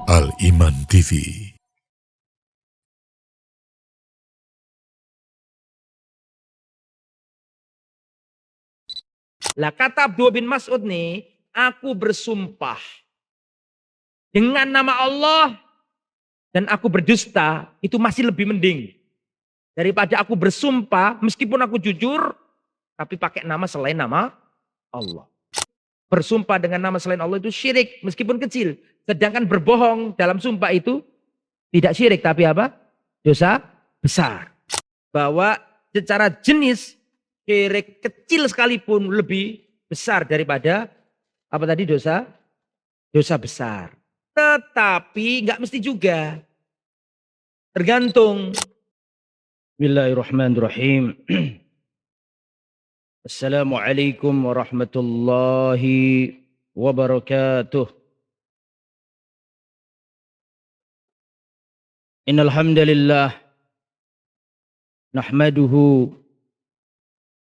Al-Iman TV. Lah kata Abdullah bin Mas'ud nih, aku bersumpah dengan nama Allah dan aku berdusta, itu masih lebih mending daripada aku bersumpah meskipun aku jujur tapi pakai nama selain nama Allah. Bersumpah dengan nama selain Allah itu syirik meskipun kecil. Sedangkan berbohong dalam sumpah itu tidak syirik tapi apa? Dosa besar. Bahwa secara jenis syirik kecil sekalipun lebih besar daripada apa tadi dosa besar. Tetapi nggak mesti juga. Tergantung. Bismillahirrahmanirrahim. Assalamualaikum warahmatullahi wabarakatuh. Innal hamdalillah nahmaduhu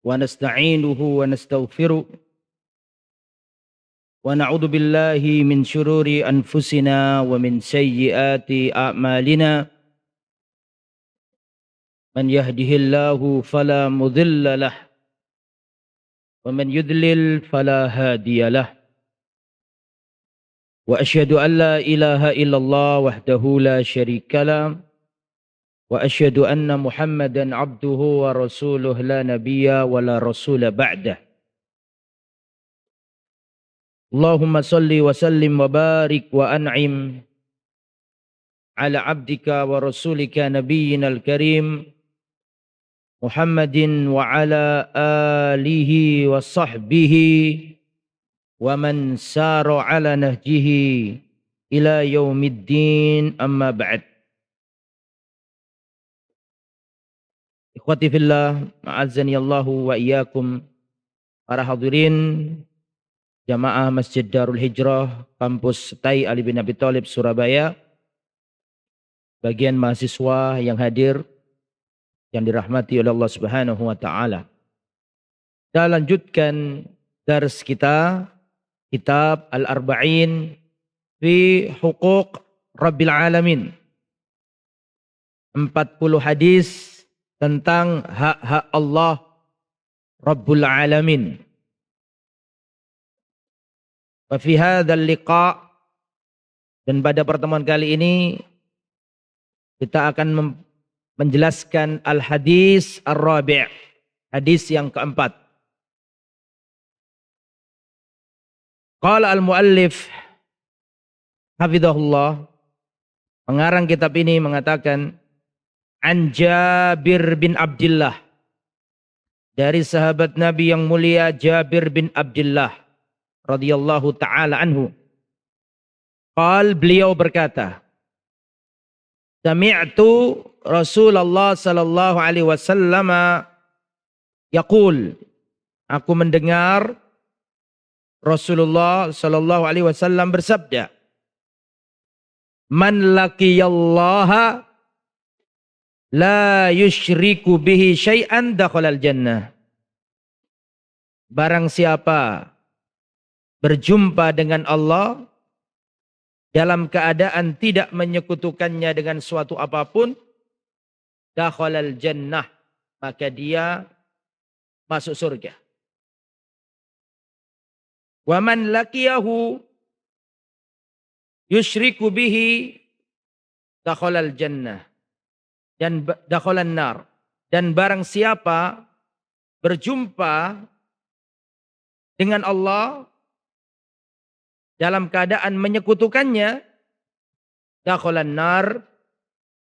wa nasta'inuhu wa nastaghfiruh wa na'udzu billahi min syururi anfusina wa min sayyiati a'malina. Man yahdihillahu fala mudilla lah wa man yudlil fala hadiyalah. Wa asyhadu an la ilaha illallah wahdahu la syarikalah wa asyhadu anna Muhammadan abduhu wa rasuluh la nabiyya wa la rasula ba'dah. Allahumma salli wa sallim wa barik wa an'im ala abdika wa rasulika nabiyyina al-karim Muhammadin wa ala alihi wa sahbihi wa man sara ala nahjihi ila yaumiddin, amma ba'd. Ikhwati fillah, a'azzani Allahu wa iyyakum. Para hadirin jamaah Masjid Darul Hijrah kampus Setai Ali bin Abi Thalib Surabaya, bagian mahasiswa yang hadir yang dirahmati oleh Allah Subhanahu wa taala. Kita lanjutkan dars kita kitab Al-Arba'in fi Huquq Rabbil Alamin. 40 hadis tentang hak-hak Allah Rabbul Alamin. Wa fi hadzal liqa', dan pada pertemuan kali ini kita akan menjelaskan al-hadis ar-rabi', hadis yang keempat. Qala al-muallif hafizahullah, pengarang kitab ini mengatakan, an Jabir bin Abdullah, dari sahabat Nabi yang mulia Jabir bin Abdullah radhiyallahu taala anhu. Qal, beliau berkata, sami'tu Rasulullah sallallahu alaihi wasallam yaqul, aku mendengar Rasulullah sallallahu alaihi wasallam bersabda, man laqiyallaha la yusyriku bihi syai'an dakhalal jannah. Barang siapa berjumpa dengan Allah dalam keadaan tidak menyekutukannya dengan suatu apapun, dakhalal jannah, maka dia masuk surga. Wa man laqiyahu yusyriku bihi dakhalal jannah dan dakhalan nar. Dan barang siapa berjumpa dengan Allah dalam keadaan menyekutukannya, dakhalan nar,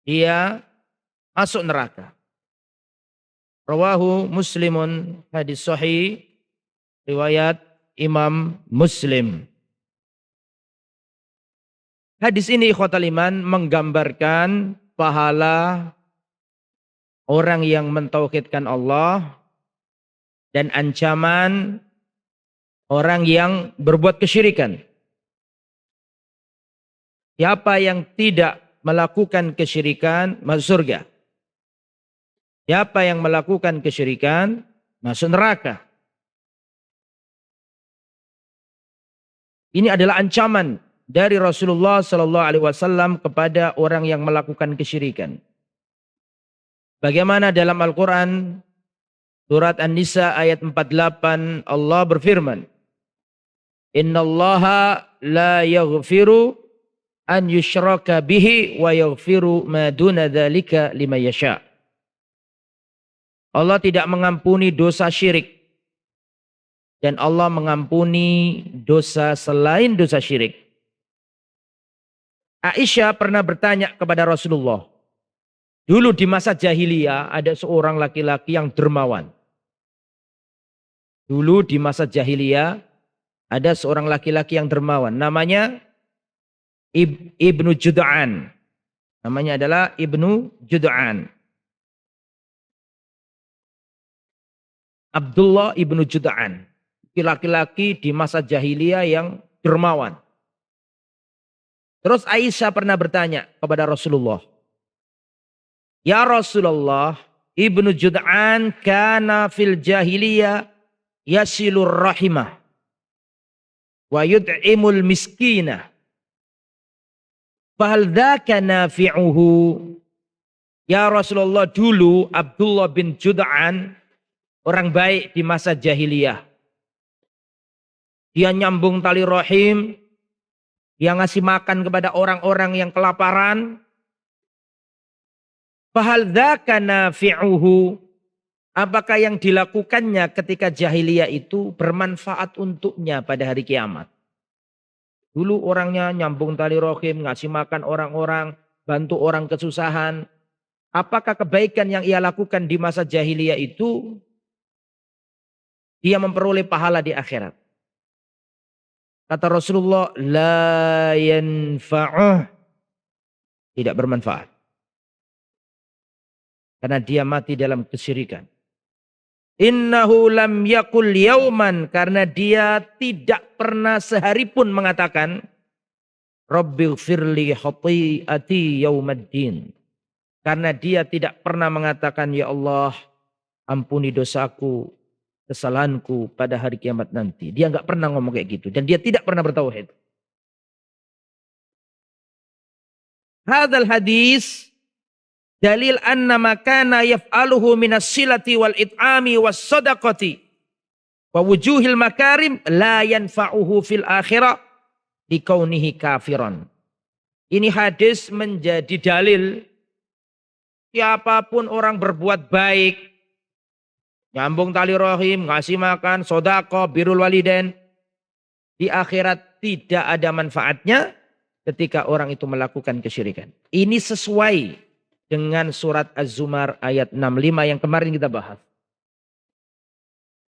dia masuk neraka. Rawahu Muslimun, hadis sahih riwayat Imam Muslim. Hadis ini ikhwatal iman menggambarkan pahala orang yang mentauhidkan Allah dan ancaman orang yang berbuat kesyirikan. Siapa yang tidak melakukan kesyirikan masuk surga. Siapa yang melakukan kesyirikan masuk neraka. Ini adalah ancaman dari Rasulullah sallallahu alaihi wasallam kepada orang yang melakukan kesyirikan. Bagaimana dalam Al-Qur'an surat An-Nisa ayat 48 Allah berfirman, "Innallaha la yaghfiru an yushraka bihi wa yaghfiru ma duna dzalika liman yasha." Allah tidak mengampuni dosa syirik dan Allah mengampuni dosa selain dosa syirik. Aisyah pernah bertanya kepada Rasulullah. Dulu di masa jahiliyah ada seorang laki-laki yang dermawan. Dulu di masa jahiliyah ada seorang laki-laki yang dermawan. Namanya Ibnu Jud'an. Namanya adalah Ibnu Jud'an. Abdullah Ibnu Jud'an. Laki-laki di masa jahiliyah yang dermawan. Terus Aisyah pernah bertanya kepada Rasulullah. Ya Rasulullah, Ibnu Jud'an kana fil jahiliyah yasilur rahimah wa yud'imul miskinah. Fahal dzaka nafi'uhu? Ya Rasulullah, dulu Abdullah bin Jud'an orang baik di masa jahiliyah. Dia nyambung tali rahim, dia ngasih makan kepada orang-orang yang kelaparan. Fahal dzaka nafi'uhu? Apakah yang dilakukannya ketika jahiliyah itu bermanfaat untuknya pada hari kiamat? Dulu orangnya nyambung tali rahim, ngasih makan orang-orang, bantu orang kesusahan. Apakah kebaikan yang ia lakukan di masa jahiliyah itu dia memperoleh pahala di akhirat? Kata Rasulullah, la yanfa'uh. Tidak bermanfaat. Karena dia mati dalam kesyirikan. Innahu lam yakul yauman. Karena dia tidak pernah sehari pun mengatakan, Rabbighfirli khati'ati yaumaddin. Karena dia tidak pernah mengatakan, ya Allah, ampuni dosaku, kesalahanku pada hari kiamat nanti. Dia nggak pernah ngomong kayak gitu. Dan dia tidak pernah bertauhid. Hadal hadis dalil anna makana yaf'aluhu minas silati wal it'ami was sadaqati wa wujuhil makarim la yanfa'uhu fil akhirah dikaunihi kafiran. Ini hadis menjadi dalil siapapun orang berbuat baik, nyambung tali rahim, ngasih makan, sedekah, birrul walidain, di akhirat tidak ada manfaatnya ketika orang itu melakukan kesyirikan. Ini sesuai dengan surat Az-Zumar ayat 65 yang kemarin kita bahas.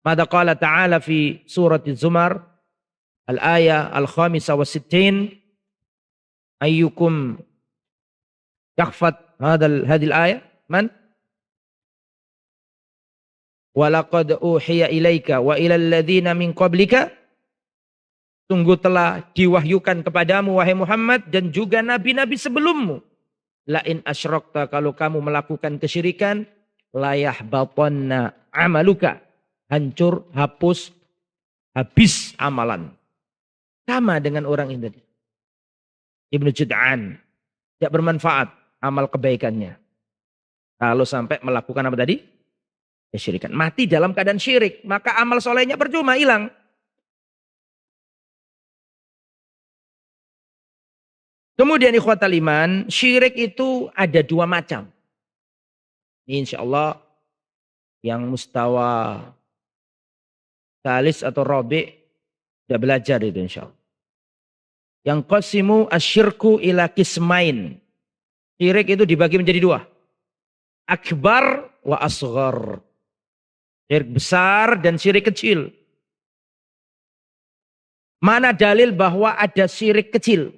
Mada qala ta'ala fi surat Az-Zumar al-ayah al-khamisah wa sittin ayyukum yakhfat hadil ayah man? Walaqad uhiya ilaika wa ilal ladzina min qablika. Sungguh telah diwahyukan kepadamu wahai Muhammad dan juga nabi-nabi sebelummu. La in asyrakta, kalau kamu melakukan kesyirikan, la yahbatanna amaluka. Hancur, hapus, habis amalan. Sama dengan orang ini tadi. Ibnu Jud'an. Tidak bermanfaat amal kebaikannya. Kalau sampai melakukan apa tadi? Kesyirikan. Mati dalam keadaan syirik. Maka amal solehnya percuma, hilang. Kemudian ikhwatal iman, syirik itu ada dua macam. Ini insya Allah yang mustawa salis atau robi sudah belajar itu insya Allah. Yang qasimu asyirku ila kismain. Syirik itu dibagi menjadi dua. Akbar wa asghar. Syirik besar dan syirik kecil. Mana dalil bahwa ada syirik kecil?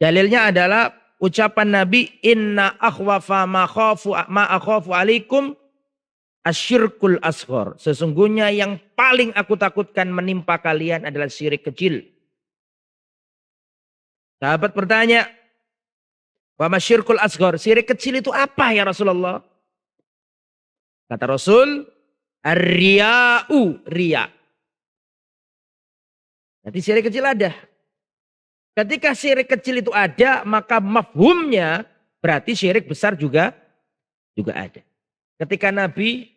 Dalilnya adalah ucapan Nabi, inna akhwafa ma akhafu alaikum asyirkul asghar. Sesungguhnya yang paling aku takutkan menimpa kalian adalah syirik kecil. Sahabat bertanya, wa masyirkul asghar, syirik kecil itu apa ya Rasulullah? Kata Rasul, ar-riya'u, riya. Nanti syirik kecil ada. Ketika syirik kecil itu ada, maka mafhumnya berarti syirik besar juga ada. Ketika Nabi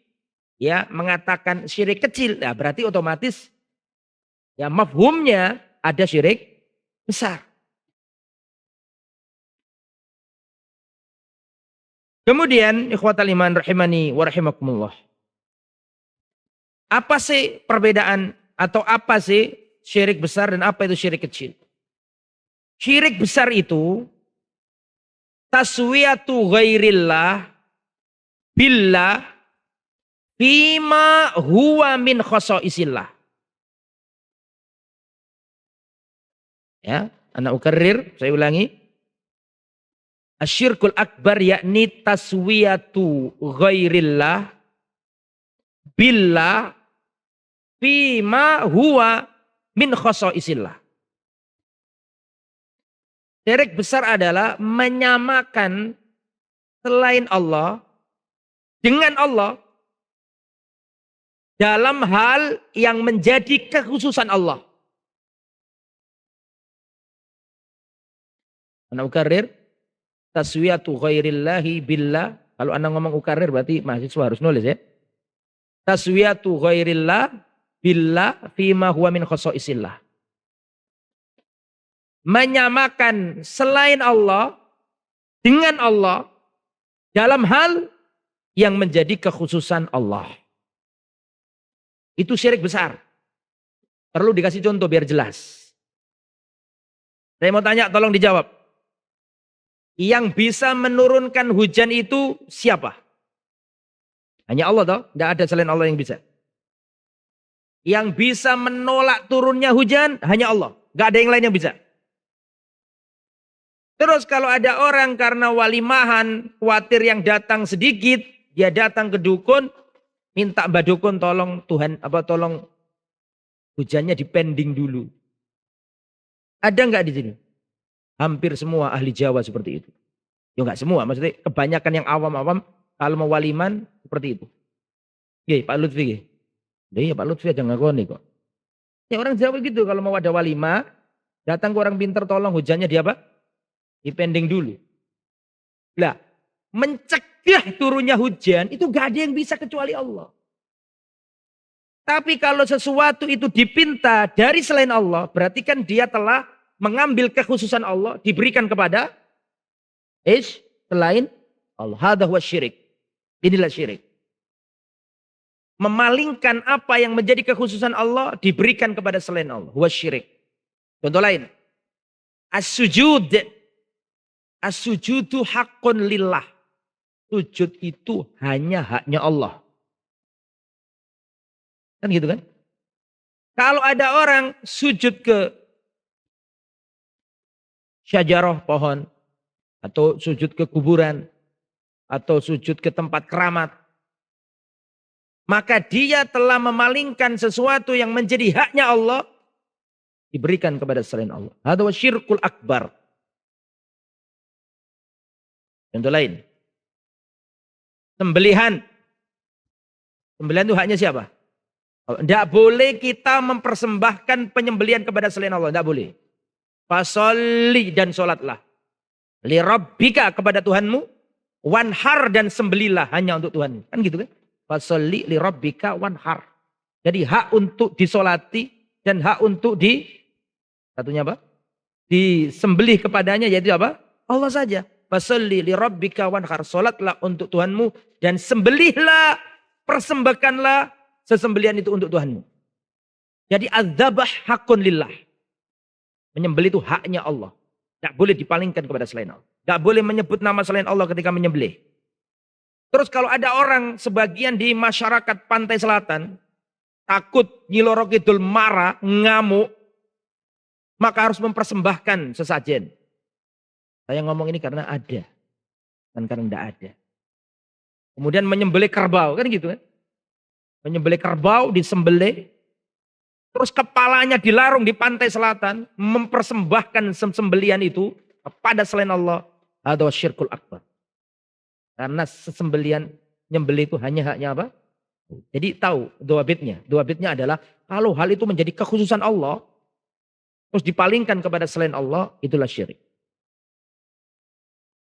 ya mengatakan syirik kecil, ya berarti otomatis ya mafhumnya ada syirik besar. Kemudian ikhwatal iman rahimani wa rahimakumullah. Apa sih perbedaan atau apa sih syirik besar dan apa itu syirik kecil? Syirik besar itu taswiyatu ghairillah billah fima huwa min khosaisillah. Ya, ana ukarrir, saya ulangi. Asyirkul akbar yakni taswiyatu ghairillah billah fima huwa min khosaisillah. Syirik besar adalah menyamakan selain Allah dengan Allah dalam hal yang menjadi kekhususan Allah. Ana ukarrir, taswiyatu ghairillahi billah. Kalau anda ngomong ukarrir berarti mahasiswa harus nulis ya. Taswiyatu ghairillah billah fima huwa min khosaisillah. Menyamakan selain Allah dengan Allah dalam hal yang menjadi kekhususan Allah. Itu syirik besar. Perlu dikasih contoh biar jelas. Saya mau tanya, tolong dijawab. Yang bisa menurunkan hujan itu siapa? Hanya Allah toh? Tidak ada selain Allah yang bisa. Yang bisa menolak turunnya hujan hanya Allah. Tidak ada yang lain yang bisa. Terus kalau ada orang karena walimahan, khawatir yang datang sedikit, dia datang ke dukun, minta Mbak Dukun tolong Tuhan, tolong hujannya dipending dulu. Ada nggak di sini? Hampir semua ahli Jawa seperti itu. Ya nggak semua, maksudnya kebanyakan yang awam-awam kalau mau waliman seperti itu. Iya Pak Lutfi. Iya Pak Lutfi aja ngakoni kok. Ya orang Jawa gitu, kalau mau ada walimah, datang ke orang pintar tolong hujannya dia apa? Dipending dulu. Lah, mencegah turunnya hujan itu gak ada yang bisa kecuali Allah. Tapi kalau sesuatu itu dipinta dari selain Allah, berarti kan dia telah mengambil kekhususan Allah, diberikan kepada selain Allah. Hadza huwa syirik. Inilah syirik. Memalingkan apa yang menjadi kekhususan Allah diberikan kepada selain Allah. Huwa syirik. Contoh lain. As-sujud. As-sujudu haqqun lillah. Sujud itu hanya haknya Allah. Kan gitu kan? Kalau ada orang sujud ke syajarah pohon, atau sujud ke kuburan, atau sujud ke tempat keramat, maka dia telah memalingkan sesuatu yang menjadi haknya Allah, diberikan kepada selain Allah. Hadza syirkul akbar. Contoh lain. Sembelihan. Sembelihan itu haknya siapa? Tidak boleh kita mempersembahkan penyembelihan kepada selain Allah. Tidak boleh. Fasolli dan sholatlah. Li rabbika kepada Tuhanmu. Wanhar dan sembelilah hanya untuk Tuhan. Kan gitu kan? Fasolli li rabbika wanhar. Jadi hak untuk disolati dan hak untuk satunya apa? Disembelih kepadanya yaitu apa? Allah saja. Fasolli li rabbika wanhar. Sholatlah untuk Tuhanmu dan sembelihlah, persembahkanlah sesembelihan itu untuk Tuhanmu. Jadi adzabah hakun lillah. Menyembelih itu haknya Allah. Tidak boleh dipalingkan kepada selain Allah. Tidak boleh menyebut nama selain Allah ketika menyembelih. Terus kalau ada orang sebagian di masyarakat pantai selatan takut Nyi Roro Kidul marah, ngamuk, maka harus mempersembahkan sesajen. Saya ngomong ini karena ada, bukan karena tidak ada. Kemudian menyembelih kerbau, kan gitu kan? Menyembelih kerbau, disembelih. Terus kepalanya dilarung di pantai selatan. Mempersembahkan sembelian itu kepada selain Allah. Ada syirkul akbar. Karena sesembelian nyembelih itu hanya haknya apa? Jadi tahu dua bitnya. Dua bitnya adalah kalau hal itu menjadi kekhususan Allah. terus dipalingkan kepada selain Allah, itulah syirik.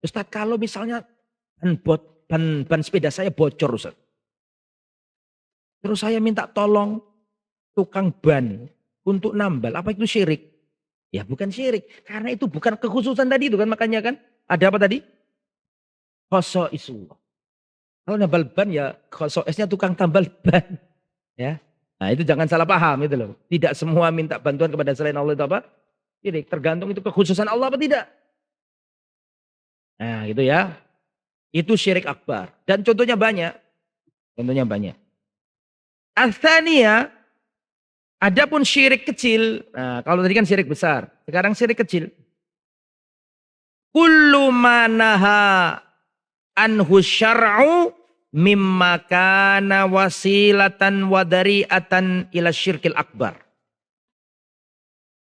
Ustaz, kalau misalnya ban sepeda saya bocor, Ustaz. Terus saya minta tolong tukang ban untuk nambal, apa itu syirik? Ya bukan syirik, karena itu bukan kekhususan tadi itu kan, makanya kan ada apa tadi? Khosoisullah. Kalau nambal ban ya khosoisnya tukang tambal ban. Ya. Nah itu jangan salah paham itu loh. Tidak semua minta bantuan kepada selain Allah itu apa? Syirik. Tergantung itu kekhususan Allah apa tidak. Nah gitu ya. Itu syirik akbar. Dan contohnya banyak. Contohnya banyak. Al-thaniyah, adapun syirik kecil. Nah kalau tadi kan syirik besar. Sekarang syirik kecil. Kullu manaha anhu syar'u mimma kana wasilatan wa dari'atan ila syirkil akbar.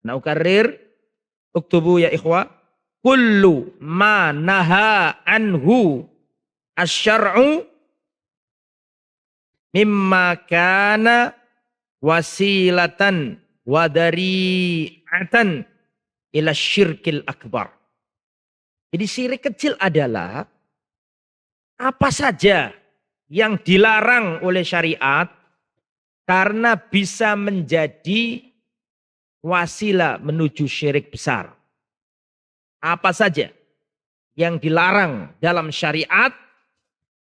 Nah ukarir, uktubu ya ikhwa. Kullu ma naha anhu asyar'u mimma kana wasilatan wa dari'atan ila syirkil akbar. Jadi syirik kecil adalah apa saja yang dilarang oleh syariat karena bisa menjadi wasilah menuju syirik besar. Apa saja yang dilarang dalam syariat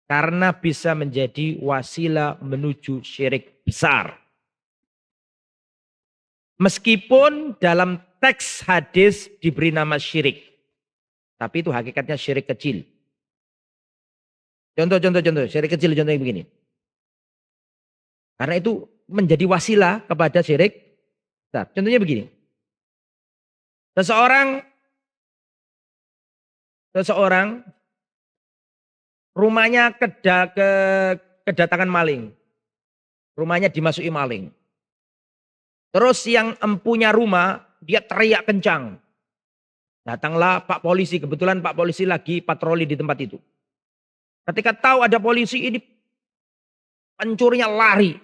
karena bisa menjadi wasilah menuju syirik besar. Meskipun dalam teks hadis diberi nama syirik. Tapi itu hakikatnya syirik kecil. Contoh, syirik kecil contohnya begini. Karena itu menjadi wasilah kepada syirik besar. Contohnya begini. Seseorang rumahnya kedatangan maling. Rumahnya dimasuki maling. Terus yang empunya rumah dia teriak kencang. Datanglah Pak Polisi, kebetulan Pak Polisi lagi patroli di tempat itu. Ketika tahu ada polisi ini, pencurinya lari.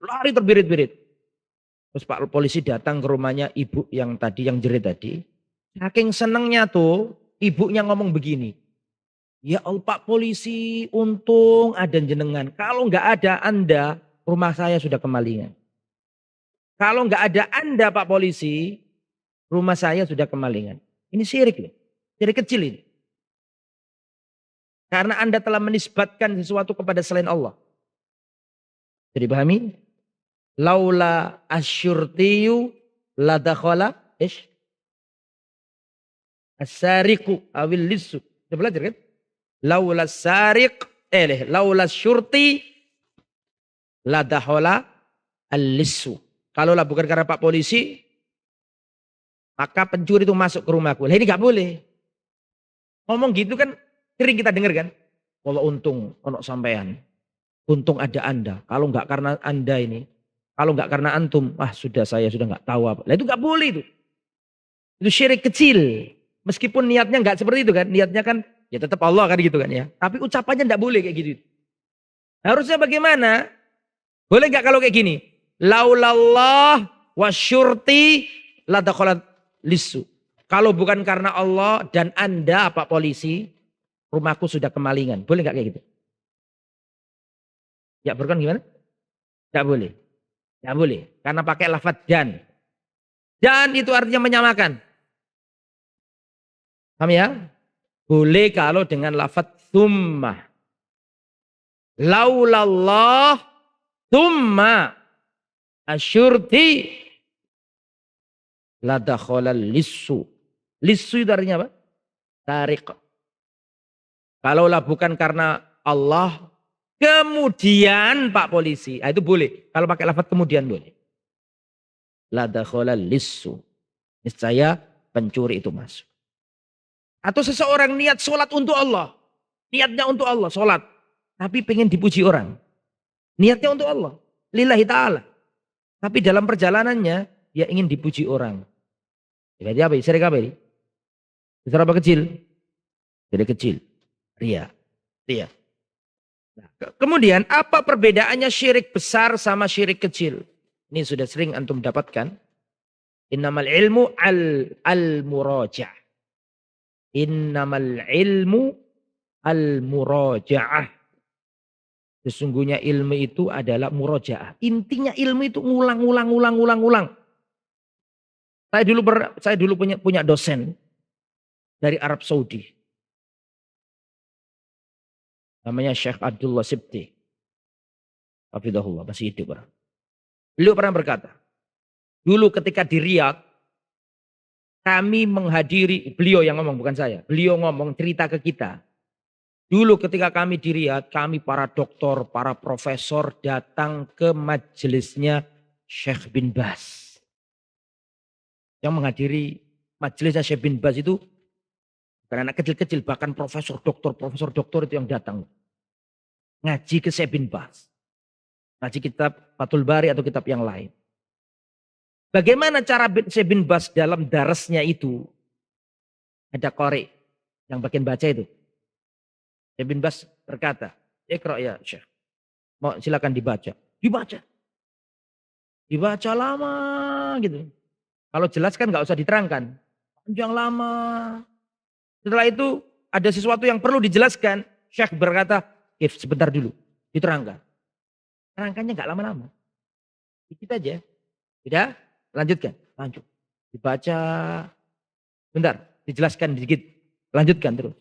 Lari terbirit-birit. Terus Pak Polisi datang ke rumahnya ibu yang jerit tadi. Saking senengnya tuh, ibunya ngomong begini. Ya Allah Pak Polisi, untung ada jenengan. Kalau nggak ada Anda, rumah saya sudah kemalingan. Kalau nggak ada Anda Pak Polisi, rumah saya sudah kemalingan. Ini syirik loh. Syirik kecil ini. Karena Anda telah menisbatkan sesuatu kepada selain Allah. Jadi pahami? Laula asyurtiyu ladakhala as-sariqu awil lissu. Sudah belajar kan? Laula syurti ladakhala al-lissu. Kalaulah bukan karena Pak Polisi, maka pencuri itu masuk ke rumahku. Lah ini gak boleh. Ngomong gitu kan sering kita dengar kan. Kalau untung ono sampean. Untung ada Anda. Kalau enggak karena Anda ini. Kalau enggak karena antum. Saya sudah enggak tahu apa. Lah itu enggak boleh itu. Itu syirik kecil. Meskipun niatnya enggak seperti itu kan. Niatnya kan ya tetap Allah kan gitu kan ya. Tapi ucapannya enggak boleh kayak gitu. Harusnya bagaimana? Boleh enggak kalau kayak gini? Laulallah wasyurti ladakhalat lissu. Kalau bukan karena Allah dan Anda Pak Polisi, rumahku sudah kemalingan. Boleh nggak kayak gitu? Ya berkan gimana? Nggak boleh. Nggak boleh. Karena pakai lafadz dan. Dan itu artinya menyamakan. Paham ya? Boleh kalau dengan lafadz thumma. Laulallah thumma asyurti ladakhalal lissu. Lissu itu artinya apa? Tarik. Kalaulah bukan karena Allah, kemudian Pak Polisi. Itu boleh. Kalau pakai lafaz kemudian boleh. Ladakhalal lissu. Niscaya pencuri itu masuk. Atau seseorang niat sholat untuk Allah. Niatnya untuk Allah, sholat. Tapi pengen dipuji orang. Niatnya untuk Allah. Lillahi ta'ala. Tapi dalam perjalanannya, dia ingin dipuji orang. Jadi apa? Syirik apa ini? Besar apa kecil? Syirik kecil. Ria. Nah, kemudian apa perbedaannya syirik besar sama syirik kecil? Ini sudah sering antum dapatkan. Innamal ilmu al-muraja'ah. Innamal ilmu al-muraja'ah. Sesungguhnya ilmu itu adalah muraja'ah. Intinya ilmu itu ngulang. Saya dulu punya dosen dari Arab Saudi. Namanya Syekh Abdullah Sibti. Hafidhahullah, masih hidup. Beliau pernah berkata, dulu ketika di Riyadh, kami menghadiri, beliau yang ngomong bukan saya. Beliau ngomong cerita ke kita. Dulu ketika kami di Riyadh, kami para doktor, para profesor datang ke majelisnya Syekh bin Baz. Yang menghadiri majelisnya Syekh bin Baz itu bukan anak kecil-kecil, bahkan profesor doktor itu yang datang. Ngaji ke Syekh bin Baz. Ngaji kitab Fathul Bari atau kitab yang lain. Bagaimana cara Syekh bin Baz dalam darasnya itu? Ada qari yang bagian baca itu. Syekh bin Baz berkata, "Iqra ya Syekh." Mau silakan dibaca. Dibaca lama gitu. Kalau jelas kan nggak usah diterangkan. Panjang lama. Setelah itu ada sesuatu yang perlu dijelaskan. Syekh berkata, "Kif, sebentar dulu. Diterangkan." Terangkannya nggak lama-lama. Dikit aja. Tidak? Lanjutkan. Lanjut. Dibaca. Bentar. Dijelaskan sedikit. Lanjutkan terus.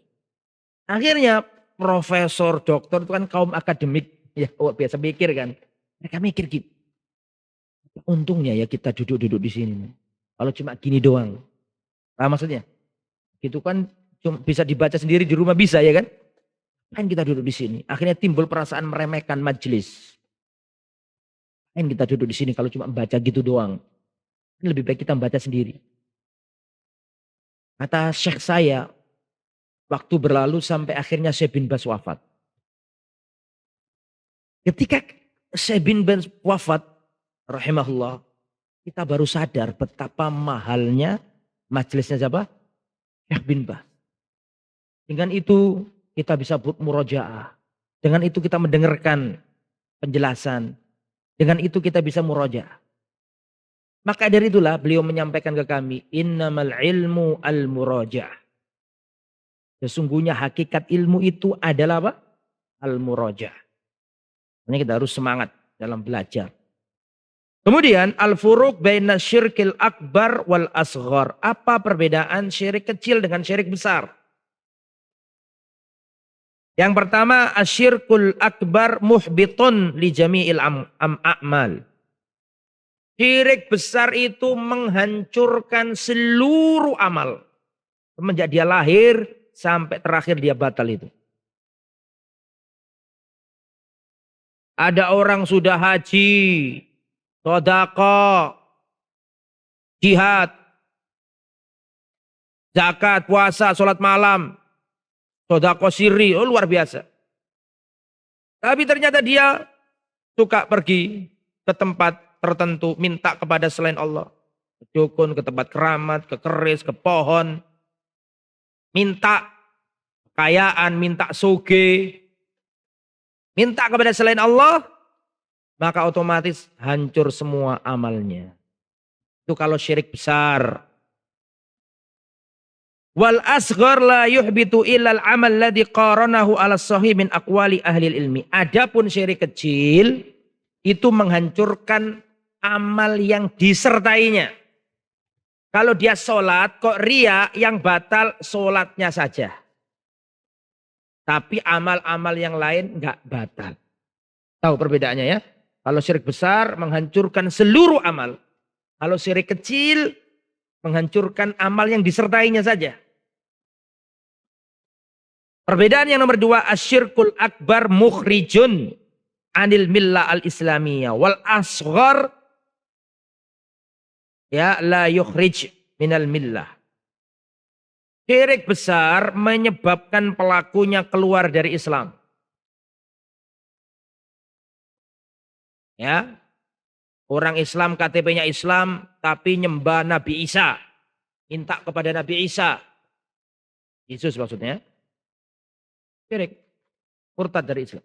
Akhirnya profesor, dokter itu kan kaum akademik. Ya biasa mikir kan. Mereka mikir gitu. Untungnya ya kita duduk-duduk di sini. Kalau cuma gini doang. Nah, maksudnya. Gitu kan cuma bisa dibaca sendiri di rumah bisa ya kan. Kan kita duduk di sini. Akhirnya timbul perasaan meremehkan majelis. Kan kita duduk di sini kalau cuma membaca gitu doang. Lebih baik kita membaca sendiri. Kata Syekh saya, waktu berlalu sampai akhirnya Syekh bin Baz wafat. Ketika Syekh bin Baz wafat, rahimahullah, kita baru sadar betapa mahalnya majelisnya siapa? Syekh bin Baz. Dengan itu kita bisa murojaah. Dengan itu kita mendengarkan penjelasan. Dengan itu kita bisa murojaah. Maka dari itulah beliau menyampaikan ke kami, innamal ilmu al-murajaah. Sesungguhnya hakikat ilmu itu adalah apa? Al-murajaah. Ini kita harus semangat dalam belajar. Kemudian al-furuq baina syirkil akbar wal asghar. Apa perbedaan syirik kecil dengan syirik besar? Yang pertama, asyirkul akbar muhbitun li jami'il a'mal. Syirik besar itu menghancurkan seluruh amal. Semenjak dia lahir sampai terakhir dia batal itu. Ada orang sudah haji, sedekah, jihad, zakat, puasa, sholat malam, sedekah sirri, luar biasa. Tapi ternyata dia suka pergi ke tempat tertentu, minta kepada selain Allah. Ke dukun, ke tempat keramat, ke keris, ke pohon. Minta kekayaan, minta soge. Minta kepada selain Allah, maka otomatis hancur semua amalnya. Itu kalau syirik besar. Wal asghar la yuhbitu illal amal ladzi qaranahu ala sahih min aqwali ahli ilmi. Adapun syirik kecil itu menghancurkan amal yang disertainya. Kalau dia sholat kok ria, yang batal sholatnya saja. Tapi amal-amal yang lain enggak batal. Tahu perbedaannya ya? Kalau syirik besar menghancurkan seluruh amal. Kalau syirik kecil menghancurkan amal yang disertainya saja. Perbedaan yang nomor dua, asyirkul akbar mukhrijun anil millah al-islamiyah. Wal asghar ya la yukhrij minal millah. Syirik besar menyebabkan pelakunya keluar dari Islam. Ya. Orang Islam, KTP-nya Islam, tapi nyembah Nabi Isa. Minta kepada Nabi Isa. Yesus maksudnya. Syirik. Murtad dari Islam.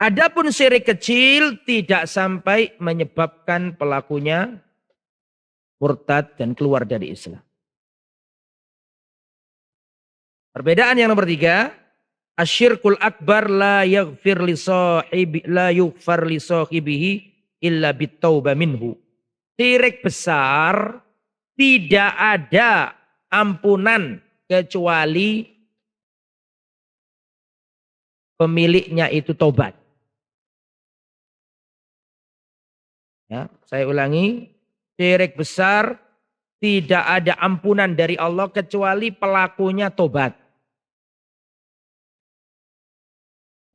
Adapun syirik kecil tidak sampai menyebabkan pelakunya murtad dan keluar dari Islam. Perbedaan yang nomor 3, asyirkul akbar la yaghfir li sahibihi illa bittaubah minhu. Syirik besar tidak ada ampunan kecuali pemiliknya itu tobat. Ya, saya ulangi, syirik besar tidak ada ampunan dari Allah kecuali pelakunya tobat.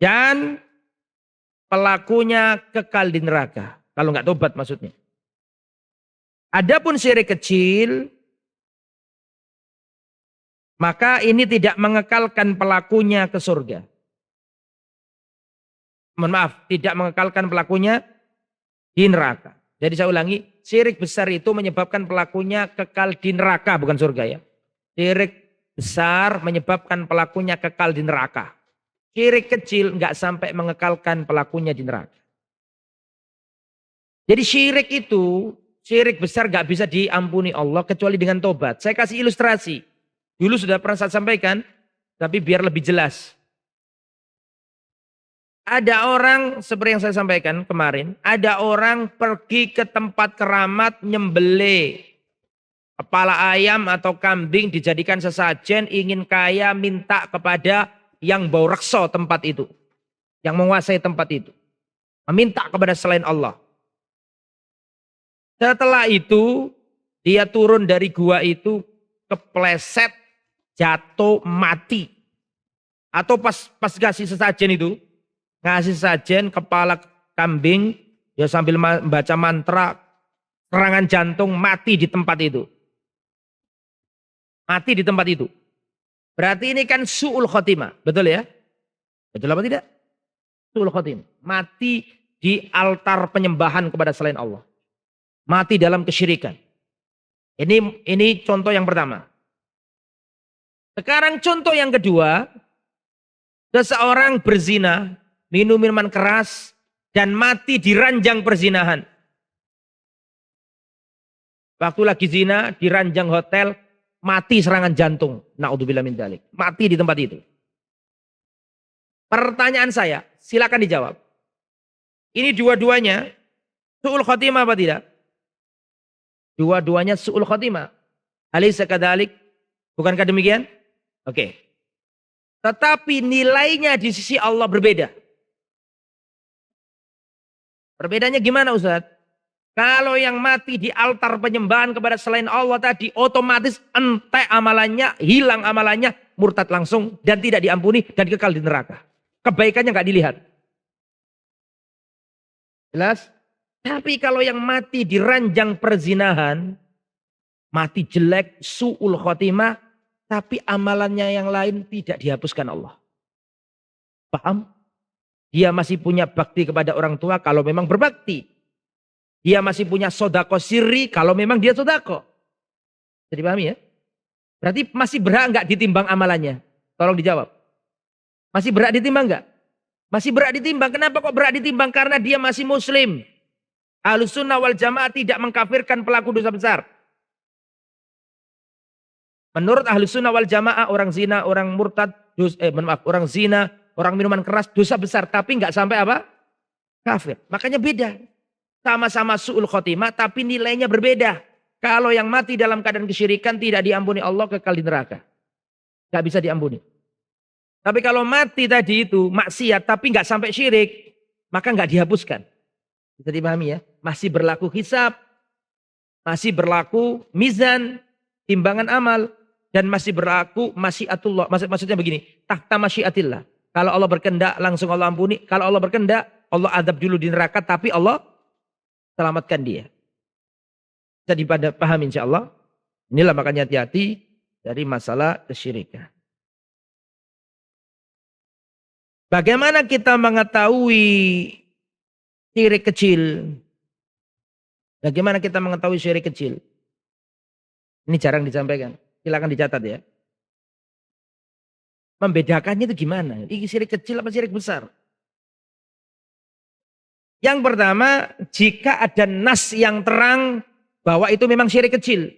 Dan pelakunya kekal di neraka. Kalau nggak tobat maksudnya. Adapun syirik kecil, maka ini tidak mengekalkan pelakunya ke surga. Mohon maaf, tidak mengekalkan pelakunya di neraka. Jadi saya ulangi, syirik besar itu menyebabkan pelakunya kekal di neraka, bukan surga ya. Syirik besar menyebabkan pelakunya kekal di neraka. Syirik kecil nggak sampai mengekalkan pelakunya di neraka. Jadi syirik besar nggak bisa diampuni Allah kecuali dengan tobat. Saya kasih ilustrasi. Dulu sudah pernah saya sampaikan, tapi biar lebih jelas. Ada orang, seperti yang saya sampaikan kemarin, ada orang pergi ke tempat keramat nyembelih kepala ayam atau kambing dijadikan sesajen, ingin kaya, minta kepada yang bau rekso tempat itu, yang menguasai tempat itu, meminta kepada selain Allah. Setelah itu dia turun dari gua itu, kepleset, jatuh, mati. Atau pas kasih sesajen itu, ngasih sesajen kepala kambing, dia sambil membaca mantra, serangan jantung, mati di tempat itu. Mati di tempat itu. Berarti ini kan su'ul khotimah, betul ya? Betul apa tidak? Su'ul khotimah. Mati di altar penyembahan kepada selain Allah. Mati dalam kesyirikan. Ini contoh yang pertama. Sekarang contoh yang kedua. Seseorang berzina, minum minuman keras, dan mati di ranjang perzinahan. Waktu lagi zina, di ranjang hotel, mati serangan jantung. Na'udzubillah min dzalik. Mati di tempat itu. Pertanyaan saya, silakan dijawab. Ini dua-duanya su'ul khotimah apa tidak? Dua-duanya su'ul khotimah. Alaysa kadzalik? Bukankah demikian? Oke. Tetapi nilainya di sisi Allah berbeda. Perbedaannya gimana Ustaz? Kalau yang mati di altar penyembahan kepada selain Allah tadi, otomatis entek amalannya, hilang amalannya, murtad langsung dan tidak diampuni dan kekal di neraka. Kebaikannya nggak dilihat. Jelas? Tapi kalau yang mati di ranjang perzinahan, mati jelek, su'ul khotimah, tapi amalannya yang lain tidak dihapuskan Allah. Paham? Dia masih punya bakti kepada orang tua kalau memang berbakti. Dia masih punya sodako sirri kalau memang dia sodako. Jadi pahami ya? Berarti masih berhak nggak ditimbang amalannya? Tolong dijawab. Masih berhak ditimbang nggak? Masih berhak ditimbang. Kenapa kok berhak ditimbang? Karena dia masih muslim. Ahlussunnah wal jamaah tidak mengkafirkan pelaku dosa besar. Menurut Ahlussunnah wal jamaah, orang zina, orang murtad, orang zina, orang minuman keras dosa besar, tapi nggak sampai apa? Kafir. Makanya beda. Sama-sama su'ul khotimah, tapi nilainya berbeda. Kalau yang mati dalam keadaan kesyirikan tidak diampuni Allah, kekal di neraka. Nggak bisa diampuni. Tapi kalau mati tadi itu maksiat, tapi nggak sampai syirik, maka nggak dihapuskan. Bisa dipahami ya? Masih berlaku hisab, masih berlaku mizan, timbangan amal, dan masih berlaku masyiatullah. Maksudnya begini, tahta masyiatillah. Kalau Allah berkehendak langsung Allah ampuni. Kalau Allah berkehendak, Allah adab dulu di neraka, tapi Allah selamatkan dia. Bisa dipahami insya Allah. Inilah makanya hati-hati dari masalah kesyirikan. Bagaimana kita mengetahui syirik kecil? Bagaimana kita mengetahui syirik kecil? Ini jarang disampaikan. Silakan dicatat ya. Membedakannya itu gimana? Ini syirik kecil apa syirik besar? Yang pertama, jika ada nas yang terang bahwa itu memang syirik kecil.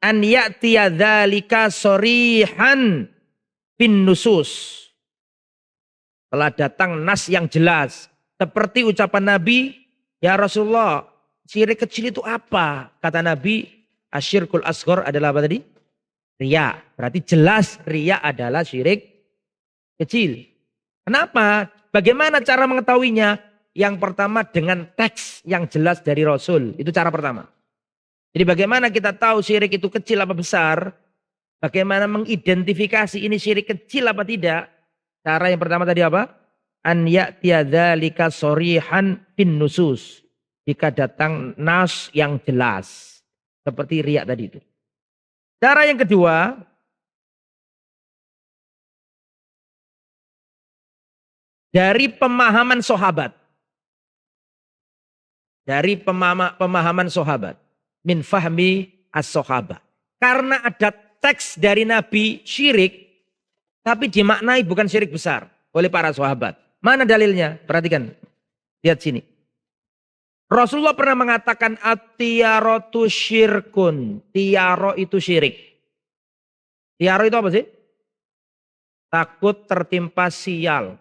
An ya'tiya dzalika shorihan bin nusus. Telah datang nas yang jelas. Seperti ucapan Nabi, ya Rasulullah, syirik kecil itu apa? Kata Nabi, asyirkul asghar adalah apa tadi? Riya. Berarti jelas riya adalah syirik kecil. Kenapa? Bagaimana cara mengetahuinya? Yang pertama dengan teks yang jelas dari Rasul. Itu cara pertama. Jadi bagaimana kita tahu syirik itu kecil apa besar? Bagaimana mengidentifikasi ini syirik kecil apa tidak? Cara yang pertama tadi apa? An ya'tiya dzalika shorihan bin nusus. Jika datang nas yang jelas. Seperti riya tadi itu. Cara yang kedua, dari pemahaman sahabat. Dari pemahaman sahabat. Min fahmi as-sahabat. Karena ada teks dari Nabi syirik, tapi dimaknai bukan syirik besar oleh para sahabat. Mana dalilnya? Perhatikan. Lihat sini. Rasulullah pernah mengatakan at-tiyaratu syirkun. Tiyaro itu syirik. Tiyaro itu apa sih? Takut tertimpa sial.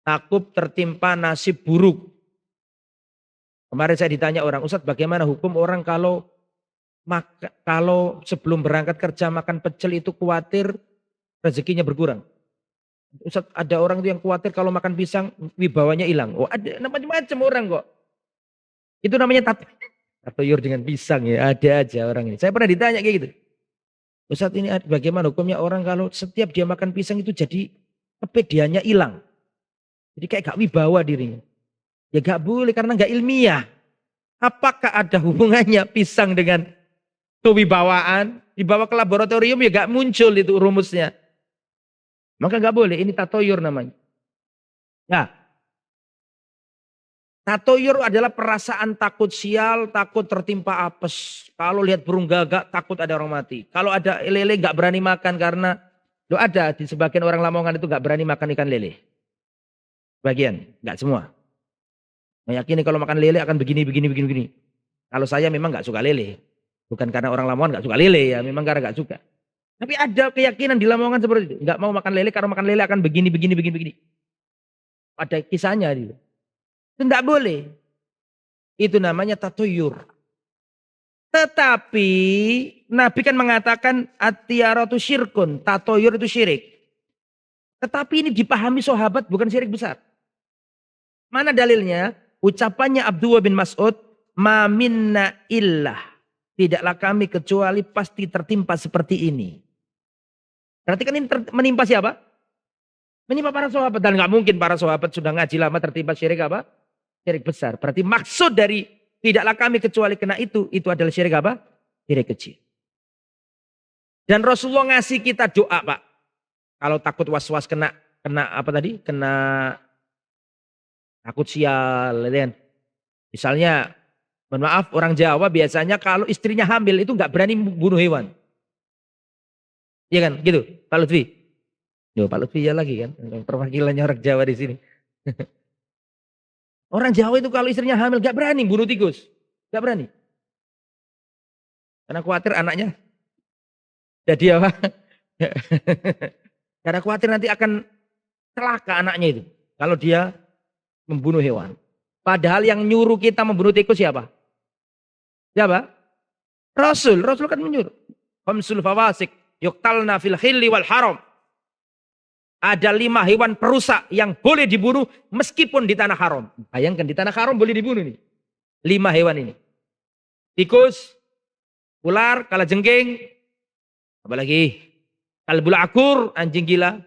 Takut tertimpa nasib buruk. Kemarin saya ditanya orang, Ustadz bagaimana hukum orang kalau sebelum berangkat kerja makan pecel itu khawatir rezekinya berkurang. Ustadz ada orang itu yang khawatir kalau makan pisang wibawanya hilang. Oh ada macam-macam orang kok. Itu namanya tatoyur dengan pisang ya. Ada aja orang ini. Saya pernah ditanya kayak gitu. Ustadz ini bagaimana hukumnya orang kalau setiap dia makan pisang itu jadi kepedeannya hilang. Jadi kayak gak wibawa dirinya. Ya gak boleh karena gak ilmiah. Apakah ada hubungannya pisang dengan kewibawaan? Dibawa ke laboratorium ya gak muncul itu rumusnya. Maka gak boleh. Ini tatoyur namanya. Nah. Tatoyur adalah perasaan takut sial, takut tertimpa apes. Kalau lihat burung gagak takut ada orang mati. Kalau ada lele gak berani makan karena ada di sebagian orang Lamongan itu gak berani makan ikan lele. Sebagian, gak semua. Meyakini kalau makan lele akan begini. Kalau saya memang gak suka lele. Bukan karena orang Lamongan gak suka lele ya, memang karena gak suka. Tapi ada keyakinan di Lamongan seperti itu. Gak mau makan lele karena makan lele akan begini. Ada kisahnya gitu. Itu tidak boleh. Itu namanya tatuyur. Tetapi Nabi kan mengatakan at-tiyaratu syirkun. Tatuyur itu syirik. Tetapi ini dipahami sahabat bukan syirik besar. Mana dalilnya? Ucapannya Abdullah bin Mas'ud. Ma minna illah. Tidaklah kami kecuali pasti tertimpa seperti ini. Berarti kan ini menimpa siapa? Menimpa para sahabat. Dan gak mungkin para sahabat sudah ngaji lama tertimpa syirik apa? Syirik besar. Berarti maksud dari tidaklah kami kecuali kena itu adalah syirik apa? Syirik kecil. Dan Rasulullah ngasih kita doa Pak. Kalau takut was-was kena apa tadi? Kena takut sial. Kan? Misalnya, mohon maaf orang Jawa biasanya kalau istrinya hamil itu nggak berani bunuh hewan. Iya kan? Gitu Pak Lutfi. Yo, Pak Lutfi ya lagi kan. Perwakilannya orang Jawa di sini. Orang Jawa itu kalau istrinya hamil gak berani bunuh tikus. Gak berani. Karena khawatir anaknya jadi apa? Karena khawatir nanti akan celaka anaknya itu. Kalau dia membunuh hewan. Padahal yang nyuruh kita membunuh tikus siapa? Siapa? Rasul. Rasul kan menyuruh. Khamsul fawasik yuqtalna fil khilli wal haram. Ada 5 hewan perusak yang boleh dibunuh meskipun di tanah haram. Bayangkan di tanah haram boleh dibunuh nih. 5 hewan ini. Tikus, ular, kalajengking, apalagi kalbul akur, anjing gila,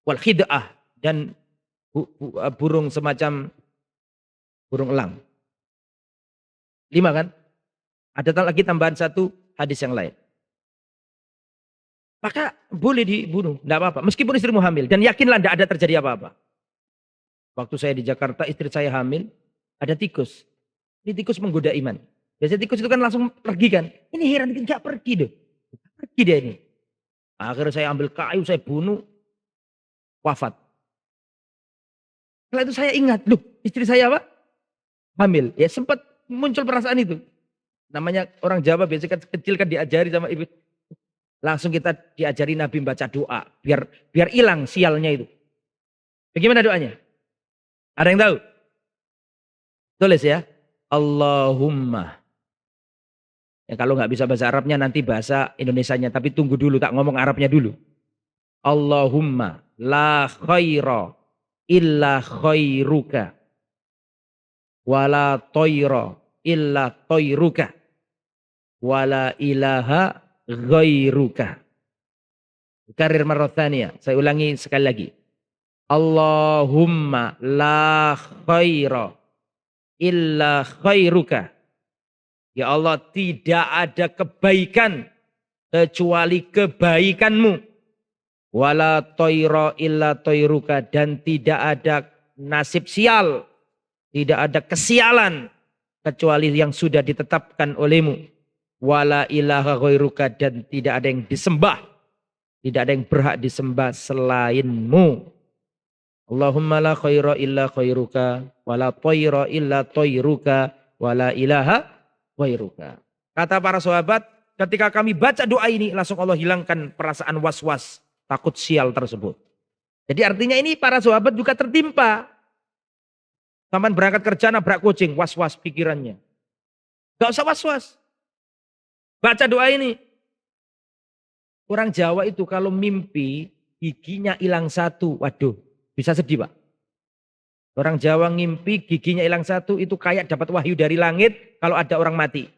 wal khid'ah dan burung semacam burung elang. 5 kan? Ada lagi tambahan 1 hadis yang lain. Maka boleh dibunuh, tidak apa-apa. Meskipun istrimu hamil. Dan yakinlah tidak ada terjadi apa-apa. Waktu saya di Jakarta, istri saya hamil, ada tikus. Ini tikus menggoda iman. Biasanya tikus itu kan langsung pergi kan. Ini heran, tidak pergi deh. Pergi deh ini. Akhirnya saya ambil kayu, saya bunuh. Wafat. Setelah itu saya ingat, loh istri saya apa? Hamil. Ya sempat muncul perasaan itu. Namanya orang Jawa biasanya kan kecil kan diajari sama ibu. Langsung kita diajari Nabi baca doa. Biar hilang sialnya itu. Bagaimana doanya? Ada yang tahu? Tulis ya. Allahumma. Ya, kalau nggak bisa bahasa Arabnya nanti bahasa Indonesianya. Tapi tunggu dulu, tak ngomong Arabnya dulu. Allahumma la khaira illa khairuka. Wala toira illa toiruka. Wala ilaha ghairuka. Karir marotania. Saya ulangi sekali lagi. Allahumma la khaira illa khairuka. Ya Allah, tidak ada kebaikan kecuali kebaikanmu. Wala toiro illa toiruka. Dan tidak ada nasib sial. Tidak ada kesialan. Kecuali yang sudah ditetapkan olehmu. Wala ilaha ghairuka. Dan tidak ada yang disembah. Tidak ada yang berhak disembah selainmu. Allahumma la khaira illa khairuka. Wala toiro illa toiruka. Wala ilaha ghairuka. Kata para sahabat, ketika kami baca doa ini, langsung Allah hilangkan perasaan was-was, takut sial tersebut. Jadi artinya ini para sahabat juga tertimpa. Taman berangkat kerja nabrak kucing, was-was pikirannya. Gak usah was-was. Baca doa ini. Orang Jawa itu kalau mimpi, giginya hilang satu. Waduh, bisa sedih Pak. Orang Jawa ngimpi giginya hilang satu itu kayak dapat wahyu dari langit kalau ada orang mati.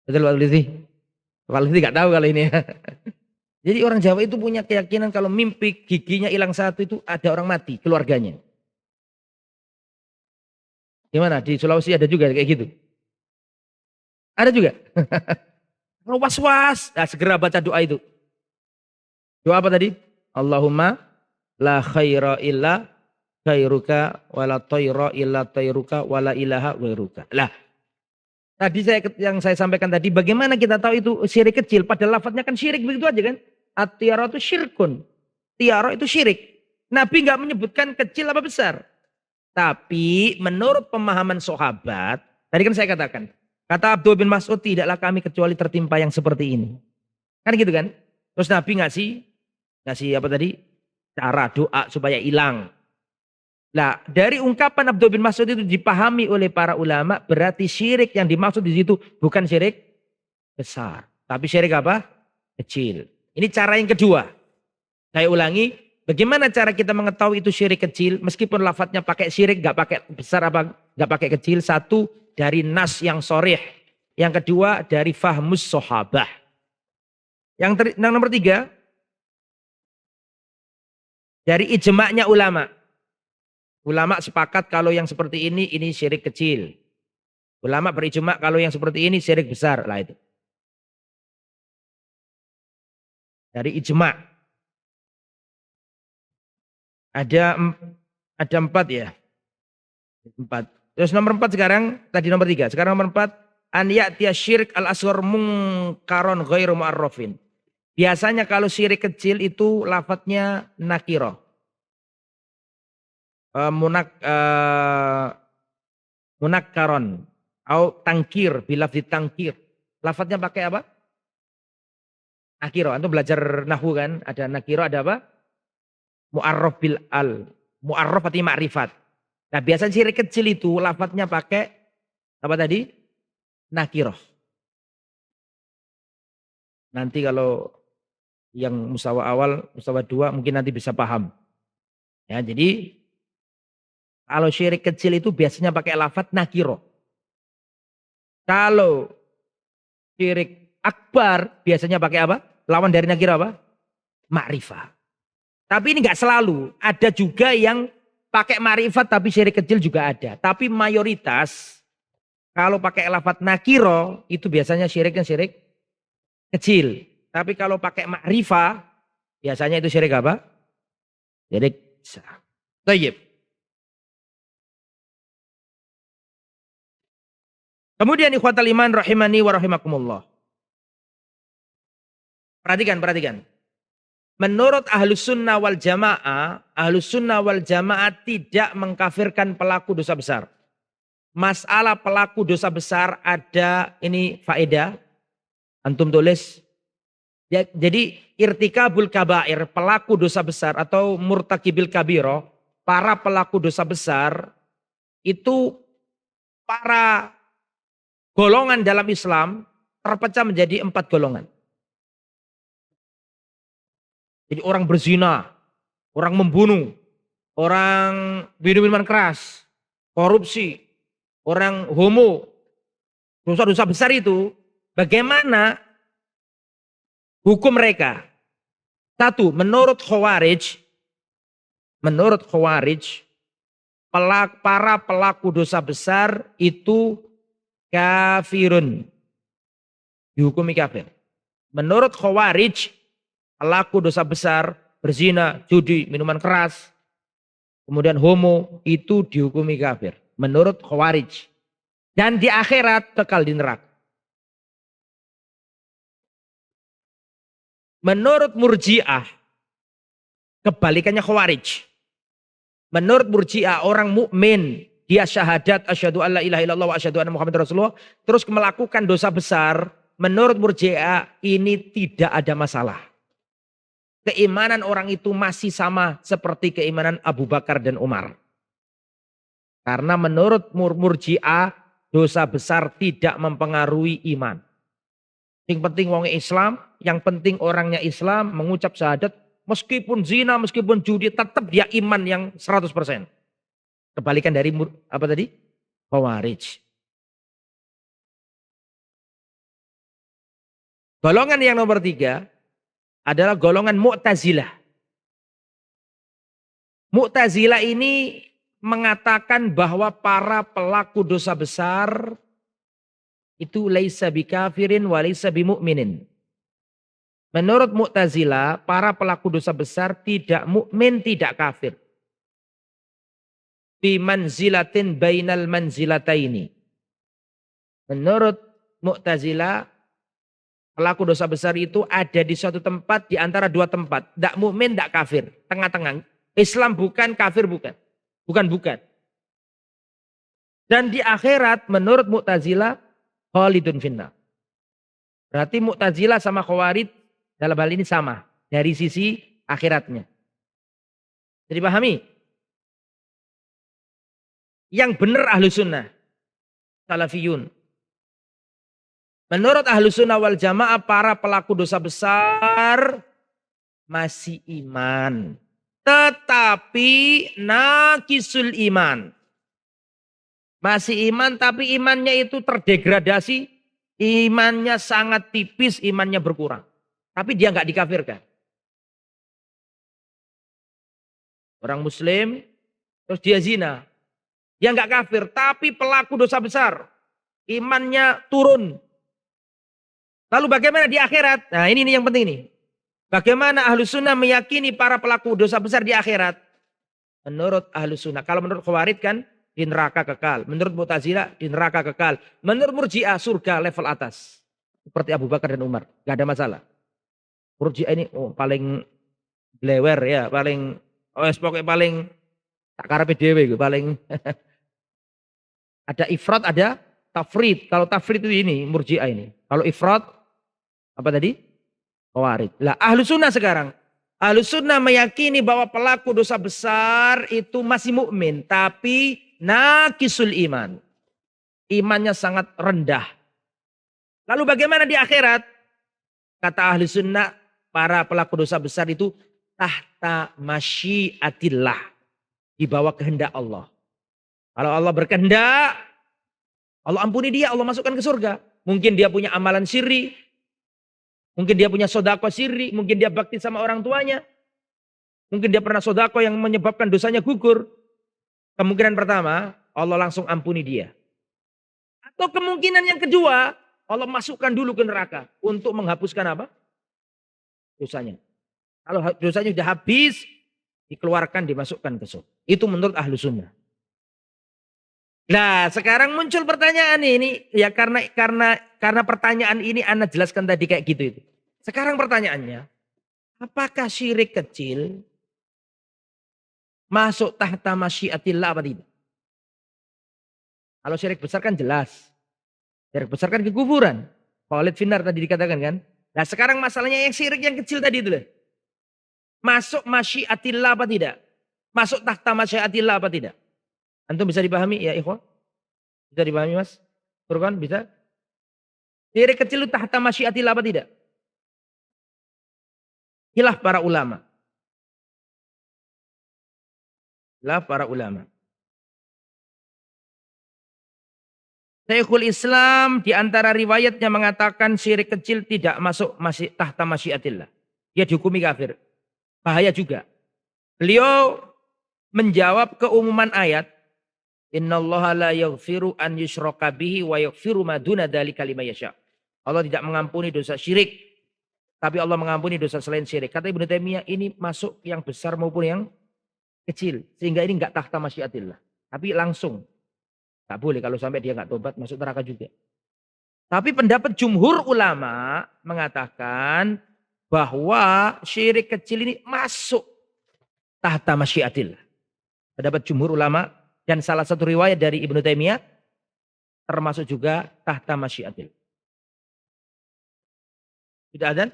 Betul Pak Lutfi? Pak Lutfi gak tahu kalau ini. Jadi orang Jawa itu punya keyakinan kalau mimpi giginya hilang satu itu ada orang mati, keluarganya. Gimana? Di Sulawesi ada juga kayak gitu? Ada juga? Kalau was-was, nah segera baca doa itu. Doa apa tadi? Allahumma la khaira illa khairuka wala tayra illa tayruka wala ilaha ghairuka. Lah, tadi yang saya sampaikan tadi, bagaimana kita tahu itu syirik kecil? Padahal lafadznya kan syirik begitu aja kan? At-tiara itu syirkun. Tiara itu syirik. Nabi nggak menyebutkan kecil apa besar. Tapi menurut pemahaman sahabat, tadi kan saya katakan, kata Abdul bin Mas'ud, tidaklah kami kecuali tertimpa yang seperti ini. Kan gitu kan? Terus Nabi ngasih apa tadi? Cara doa supaya hilang. Nah, dari ungkapan Abdul bin Mas'ud itu dipahami oleh para ulama, berarti syirik yang dimaksud di situ bukan syirik besar, tapi syirik apa? Kecil. Ini cara yang kedua. Saya ulangi, bagaimana cara kita mengetahui itu syirik kecil, meskipun lafadznya pakai syirik, nggak pakai besar apa nggak pakai kecil? Satu, dari nas yang sharih. Yang kedua, dari fahmus sahabah. Yang nomor tiga, dari ijma'nya ulama. Ulama sepakat kalau yang seperti ini syirik kecil. Ulama berijma' kalau yang seperti ini syirik besar. Lah itu. Dari ijma'. Ada 4 ya. 4. Terus nomor 4 sekarang, tadi nomor 3. Sekarang nomor 4. An ya'tiya syirik al-asghar mungkaron ghairu mu'arrafin. Biasanya kalau syirik kecil itu lafadznya nakirah. Munakkaron atau tangkir, bilaf ditangkir. Lafadznya pakai apa? Nakiro. Antum belajar nahwu kan? Ada nakiro, ada apa? Mu'arraf bil al. Mu'arraf artinya ma'rifat. Nah, biasanya syirik kecil itu lafadznya pakai apa tadi? Nakiro. Nanti kalau yang mustawa awal, mustawa 2 mungkin nanti bisa paham. Ya, jadi kalau syirik kecil itu biasanya pakai lafadz nakiro. Kalau syirik akbar biasanya pakai apa? Lawan dari nakiro apa? Ma'rifah. Tapi ini enggak selalu. Ada juga yang pakai ma'rifat tapi syirik kecil juga ada. Tapi mayoritas kalau pakai lafadz nakiro itu biasanya syiriknya syirik kecil. Tapi kalau pakai ma'rifah biasanya itu syirik apa? Syirik besar. Tayyib. Kemudian ikhwatal iman rahimani wa rahimakumullah. Perhatikan. Menurut ahlus sunnah wal jamaah tidak mengkafirkan pelaku dosa besar. masalah pelaku dosa besar ada ini faedah. Antum tulis. Jadi irtikabul kabair, pelaku dosa besar atau murtakibil kabiro, para pelaku dosa besar itu para golongan dalam Islam terpecah menjadi 4 golongan. Jadi orang berzina, orang membunuh, orang minum minuman keras, korupsi, orang homo, dosa-dosa besar itu bagaimana hukum mereka? Satu, menurut Khawarij, para pelaku dosa besar itu kafirun, dihukumi kafir. Menurut Khawarij, pelaku dosa besar, berzina, judi, minuman keras, kemudian homo, itu dihukumi kafir. Menurut Khawarij. Dan di akhirat kekal di neraka. Menurut Murji'ah, kebalikannya Khawarij. Menurut Murji'ah, orang mukmin dia syahadat asyhadu alla ilaha illallah wa asyhadu anna muhammadar rasulullah, terus melakukan dosa besar, menurut Murji'ah ini tidak ada masalah. Keimanan orang itu masih sama seperti keimanan Abu Bakar dan Umar. Karena menurut Murji'ah, dosa besar tidak mempengaruhi iman. Yang penting wong Islam, yang penting orangnya Islam mengucap syahadat, meskipun zina, meskipun judi, tetap dia iman yang 100%. Kebalikan dari apa tadi? Khawarij. Golongan yang nomor 3 adalah golongan Mu'tazilah. Mu'tazilah ini mengatakan bahwa para pelaku dosa besar itu laisa bikafirin wa laisa bimu'minin. Menurut Mu'tazilah, para pelaku dosa besar tidak mukmin, tidak kafir. Bi manzilatin bainal manzilataini. Menurut Mu'tazilah, pelaku dosa besar itu ada di suatu tempat di antara 2 tempat. Tidak mukmin, tidak kafir. Tengah-tengah. Islam bukan, kafir bukan. Bukan. Dan di akhirat menurut Mu'tazilah, khalidun finnar. Berarti Mu'tazilah sama Khawarij dalam hal ini sama. Dari sisi akhiratnya. Jadi pahami? Yang benar ahlu sunnah. Salafiyun. Menurut ahlu sunnah wal jamaah, para pelaku dosa besar masih iman. Tetapi naqisul iman. Masih iman tapi imannya itu terdegradasi. Imannya sangat tipis, imannya berkurang. Tapi dia nggak dikafirkan. Orang muslim, terus dia zina. Dia nggak kafir, tapi pelaku dosa besar. Imannya turun. Lalu bagaimana di akhirat? Nah ini yang penting nih. Bagaimana ahlu sunnah meyakini para pelaku dosa besar di akhirat? Menurut ahlu sunnah. Kalau menurut Khawarij kan di neraka kekal. Menurut Mu'tazilah di neraka kekal. Menurut Murji'ah surga level atas. Seperti Abu Bakar dan Umar. Gak ada masalah. Murji'ah ini paling blewer ya. Paling, pokoknya paling tak karepe dhewe gitu. Paling ada ifrat, ada tafrid. Kalau tafrid itu ini Murji'ah ini. Kalau ifrat apa tadi? Khawarij. Lah ahlu sunnah sekarang. Ahlu sunnah meyakini bahwa pelaku dosa besar itu masih mukmin, tapi naqisul iman. Imannya sangat rendah. Lalu bagaimana di akhirat? Kata ahli sunnah, para pelaku dosa besar itu tahta masyiatillah. Di bawah kehendak Allah. Kalau Allah berkehendak, Allah ampuni dia, Allah masukkan ke surga. Mungkin dia punya amalan sirri. Mungkin dia punya sodako sirri. Mungkin dia bakti sama orang tuanya. Mungkin dia pernah sodako yang menyebabkan dosanya gugur. Kemungkinan pertama, Allah langsung ampuni dia. Atau kemungkinan yang kedua, Allah masukkan dulu ke neraka. Untuk menghapuskan apa? Dosanya. Kalau dosanya sudah habis, dikeluarkan, dimasukkan ke surga. Itu menurut ahlu sunnah. Nah sekarang muncul pertanyaan ini. Ya karena pertanyaan ini Anda jelaskan tadi kayak gitu itu. Sekarang pertanyaannya, apakah syirik kecil masuk tahta masyiatillah apa tidak? Kalau syirik besar kan jelas. Syirik besar kan kekufuran. Khalid finnar tadi dikatakan kan. Nah sekarang masalahnya yang syirik yang kecil tadi itu loh. Masuk masyiatillah apa tidak? Masuk tahta masyiatillah apa tidak? Antum bisa dipahami ya ikhwan? Bisa dipahami mas? Furqan bisa? Syirik kecil itu tahta masyiatillah apa tidak? Khilaf para ulama. Khilaf para ulama. Syekhul Islam di antara riwayatnya mengatakan syirik kecil tidak masuk tahta masyiatillah. Dia dihukumi kafir. Bahaya juga. Beliau menjawab keumuman ayat. Innallaha la yaghfiru an yushraka bihi wa yaghfiru ma duna dzalika liman yasha. Allah tidak mengampuni dosa syirik, tapi Allah mengampuni dosa selain syirik. Kata Ibnu Taimiyah ini masuk yang besar maupun yang kecil, sehingga ini enggak tahta masyiatillah, tapi langsung. Enggak boleh kalau sampai dia enggak tobat masuk neraka juga. Tapi pendapat jumhur ulama mengatakan bahwa syirik kecil ini masuk tahta masyiatillah. Pendapat jumhur ulama dan salah satu riwayat dari Ibnu Taimiyah termasuk juga tahta masyiatillah. Kita adzan?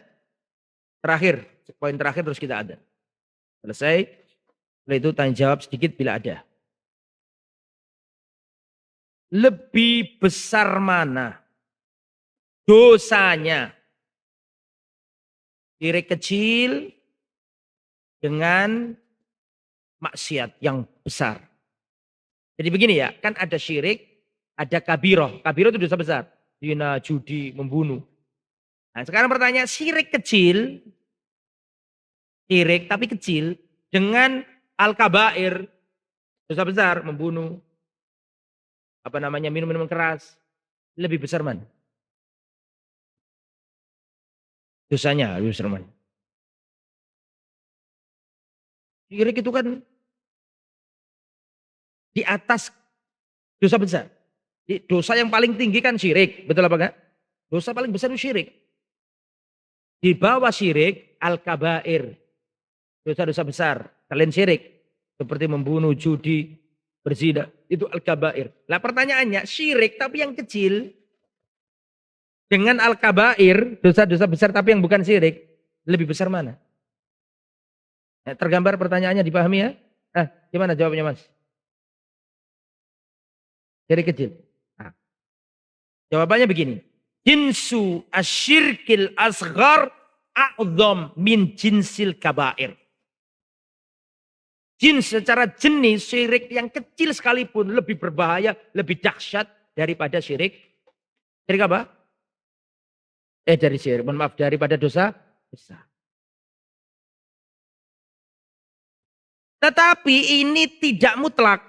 Terakhir, poin terakhir terus kita adzan. Selesai. Setelah itu tanya jawab sedikit bila ada. Lebih besar mana dosanya syirik kecil dengan maksiat yang besar? Jadi begini ya, kan ada syirik, ada kabiroh. Kabiroh itu dosa besar. Zina, judi, membunuh. Nah sekarang pertanyaan, syirik kecil, syirik tapi kecil, dengan al-kabair, dosa besar, membunuh, minum-minum keras, lebih besar mana? Dosanya lebih besar mana? Syirik itu kan di atas dosa besar. Dosa yang paling tinggi kan syirik, betul apa enggak? Dosa paling besar itu syirik. Di bawah syirik al-kabair, dosa-dosa besar, selain syirik, seperti membunuh, judi, berzina, itu al-kabair. Nah pertanyaannya, syirik tapi yang kecil dengan al-kabair, dosa-dosa besar tapi yang bukan syirik, lebih besar mana? Nah, tergambar pertanyaannya, dipahami ya? Gimana jawabnya mas? Syirik kecil. Nah, jawabannya begini. Jinsu asyirkil asghar a'zam min jinsil kabair. Jins secara jenis syirik yang kecil sekalipun lebih berbahaya, lebih dahsyat daripada syirik. Syirik apa? Daripada dosa besar. Tetapi ini tidak mutlak.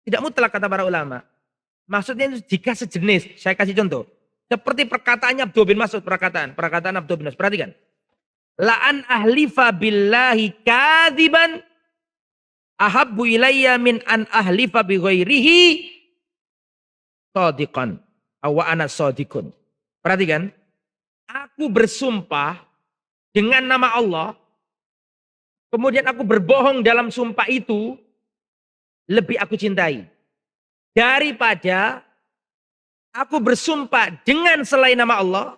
Tidak mutlak kata para ulama. Maksudnya jika sejenis, saya kasih contoh. Seperti perkataannya Abdullah bin Mas'ud, perkataan Abdullah bin Mas'ud. Perhatikan. La'an ahlifa billahi kadziban ahabbu ilayya min an ahlifa bi ghairihi shadiqan aw ana shadiqun. Perhatikan. Aku bersumpah dengan nama Allah. Kemudian aku berbohong dalam sumpah itu. Lebih aku cintai. Daripada aku bersumpah dengan selain nama Allah.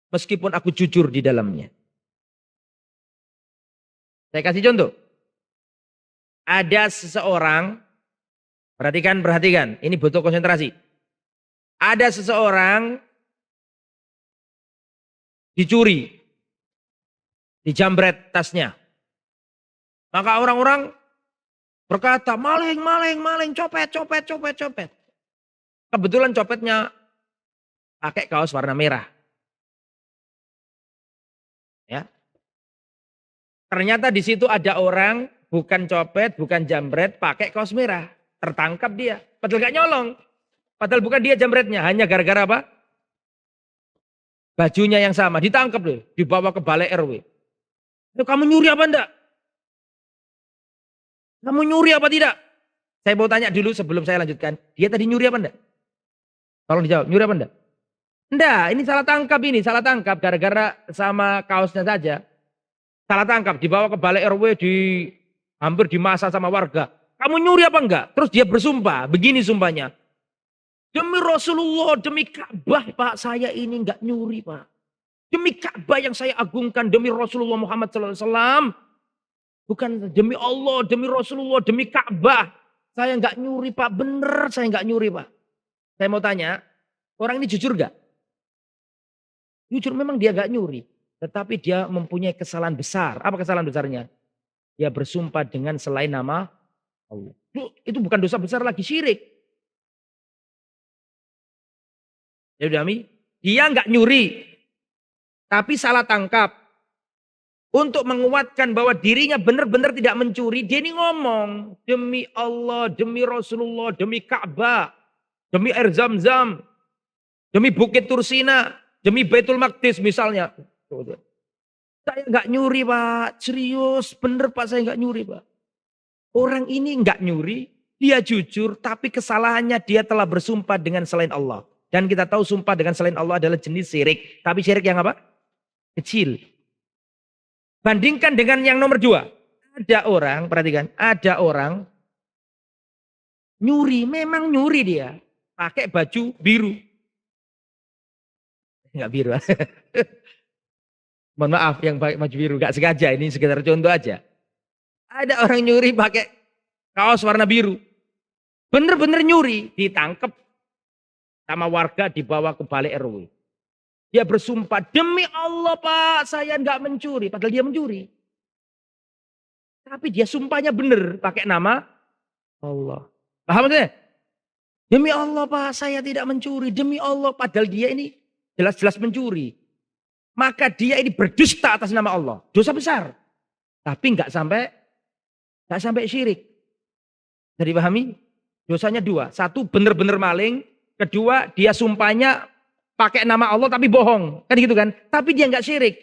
Meskipun aku jujur di dalamnya. Saya kasih contoh. Ada seseorang. Perhatikan. Ini butuh konsentrasi. Ada seseorang. Dicuri. Dijambret tasnya. Maka orang-orang berkata, maling, copet. Kebetulan copetnya pakai kaos warna merah. Ya. Ternyata di situ ada orang, bukan copet, bukan jambret, pakai kaos merah. Tertangkap dia. Padahal gak nyolong. Padahal bukan dia jambretnya, hanya gara-gara apa? Bajunya yang sama. Ditangkap loh, dibawa ke balai RW. Kamu nyuri apa enggak? Kamu nyuri apa tidak? Saya mau tanya dulu sebelum saya lanjutkan. Dia tadi nyuri apa enggak? Tolong dijawab, nyuri apa enggak? Enggak, ini salah tangkap gara-gara sama kaosnya saja. Salah tangkap, dibawa ke balai RW, hampir dimasa sama warga. Kamu nyuri apa enggak? Terus dia bersumpah, begini sumpahnya. Demi Rasulullah, demi Ka'bah Pak, saya ini enggak nyuri Pak. Demi Ka'bah yang saya agungkan, demi Rasulullah Muhammad SAW. Bukan demi Allah, demi Rasulullah, demi Ka'bah. Saya enggak nyuri Pak, bener saya enggak nyuri Pak. Saya mau tanya, orang ini jujur enggak? Jujur memang dia enggak nyuri. Tetapi dia mempunyai kesalahan besar. Apa kesalahan besarnya? Dia bersumpah dengan selain nama Allah. Itu bukan dosa besar lagi, syirik. Ya udah Mi, dia nggak nyuri, tapi salah tangkap. Untuk menguatkan bahwa dirinya benar-benar tidak mencuri, dia ini ngomong demi Allah, demi Rasulullah, demi Ka'bah, demi air Zam-Zam, demi Bukit Tursina, demi Baitul Maqdis misalnya. Saya nggak nyuri Pak, serius, bener Pak saya nggak nyuri Pak. Orang ini nggak nyuri, dia jujur, tapi kesalahannya dia telah bersumpah dengan selain Allah. Dan kita tahu sumpah dengan selain Allah adalah jenis syirik. Tapi syirik yang apa? Kecil. Bandingkan dengan yang nomor 2. Ada orang, perhatikan. Ada orang nyuri. Memang nyuri dia. Pakai baju biru. Enggak biru. Mohon maaf yang pakai baju biru. Enggak sengaja. Ini sekedar contoh aja. Ada orang nyuri pakai kaos warna biru. Bener-bener nyuri. Ditangkap sama warga, dibawa ke balai RW. Dia bersumpah, demi Allah Pak, saya nggak mencuri. Padahal dia mencuri. Tapi dia sumpahnya benar, pakai nama Allah. Paham maksudnya? Demi Allah Pak, saya tidak mencuri. Demi Allah, padahal dia ini jelas-jelas mencuri. Maka dia ini berdusta atas nama Allah. Dosa besar. Tapi nggak sampai syirik. Jadi pahami? Dosanya 2. 1 benar-benar maling. Kedua, dia sumpahnya pakai nama Allah tapi bohong. Kan gitu kan? Tapi dia nggak syirik.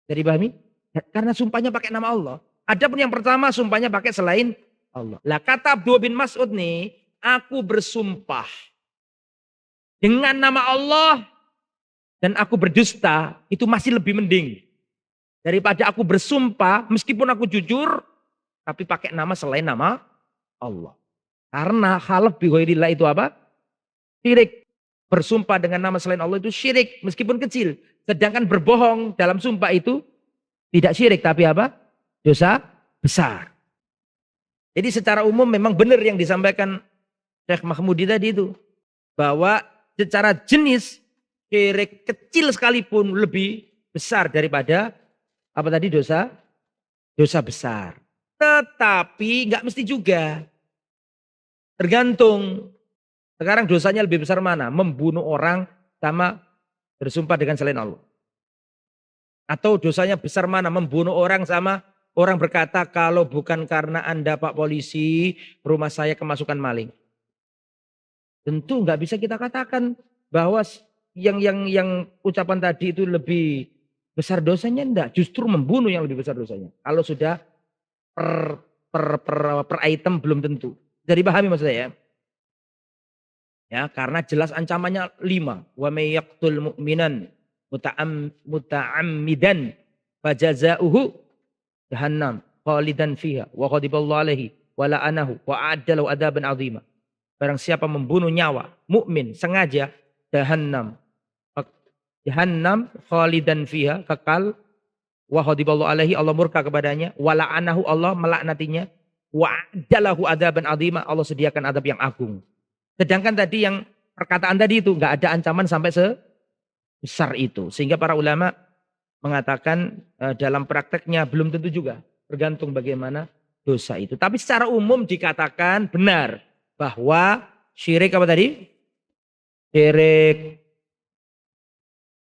Jadi pahami? Karena sumpahnya pakai nama Allah. Adapun yang pertama sumpahnya pakai selain Allah. Lah kata Abdullah bin Mas'ud nih, aku bersumpah dengan nama Allah dan aku berdusta, itu masih lebih mending. Daripada aku bersumpah meskipun aku jujur tapi pakai nama selain nama Allah. Karena halaf bi ghairillah itu apa? Syirik. Bersumpah dengan nama selain Allah itu syirik meskipun kecil. Sedangkan berbohong dalam sumpah itu tidak syirik tapi apa? Dosa besar. Jadi secara umum memang benar yang disampaikan Syekh Mahmudi tadi itu. Bahwa secara jenis syirik kecil sekalipun lebih besar daripada apa tadi dosa besar. Tetapi nggak mesti juga. Tergantung. Sekarang dosanya lebih besar mana? Membunuh orang sama bersumpah dengan selain Allah. Atau dosanya besar mana? Membunuh orang sama orang berkata kalau bukan karena Anda Pak Polisi, rumah saya kemasukan maling. Tentu nggak bisa kita katakan bahwa yang ucapan tadi itu lebih besar dosanya, enggak. Justru membunuh yang lebih besar dosanya. Kalau sudah per item belum tentu. Jadi pahami maksud saya. Ya, karena jelas ancamannya 5. Wa may yaqtul mu'minan muta'ammidan fajaza'uhu jahannam khalidan fiha wa ghadiballahu alaihi wa la'anahu wa a'adda lahu adzaban 'azima. Barang siapa membunuh nyawa mukmin sengaja, jahannam khalidan fiha, kekal, wa ghadiballahu alaihi, Allah murka kepadanya, wa la'anahu, Allah melaknatinya, wa a'adda lahu adzaban 'azima, Allah sediakan adab yang agung. Sedangkan tadi yang perkataan tadi itu nggak ada ancaman sampai sebesar itu. Sehingga para ulama mengatakan dalam prakteknya belum tentu juga. Tergantung bagaimana dosa itu. Tapi secara umum dikatakan benar bahwa syirik apa tadi? Syirik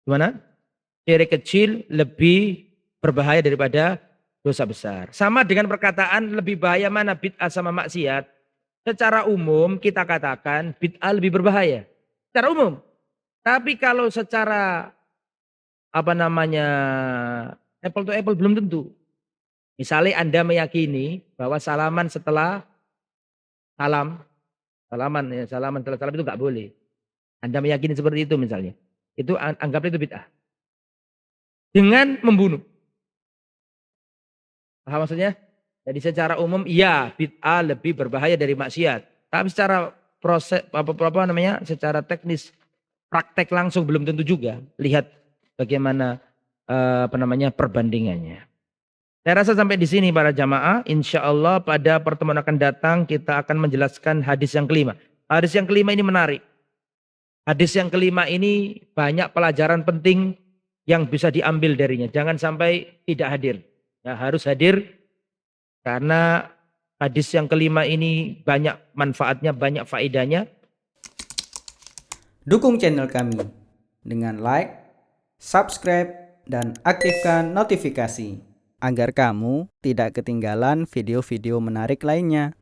gimana? Syirik kecil lebih berbahaya daripada dosa besar. Sama dengan perkataan lebih bahaya mana bid'ah sama maksiat. Secara umum kita katakan bid'ah lebih berbahaya. Secara umum. Tapi kalau secara apple to apple belum tentu. Misalnya Anda meyakini bahwa salaman setelah salam setelah salam itu nggak boleh. Anda meyakini seperti itu misalnya. Itu anggaplah itu bid'ah. Dengan membunuh. Paham maksudnya? Jadi secara umum iya bid'ah lebih berbahaya dari maksiat. Tapi secara proses apa namanya? Secara teknis praktek langsung belum tentu juga. Lihat bagaimana apa namanya perbandingannya. Saya rasa sampai di sini para jamaah. Insya Allah pada pertemuan akan datang kita akan menjelaskan hadis yang kelima. Hadis yang kelima ini menarik. Hadis yang kelima ini banyak pelajaran penting yang bisa diambil darinya. Jangan sampai tidak hadir. Ya, harus hadir karena hadis yang kelima ini banyak manfaatnya, banyak faedahnya. Dukung channel kami dengan like, subscribe, dan aktifkan notifikasi agar kamu tidak ketinggalan video-video menarik lainnya.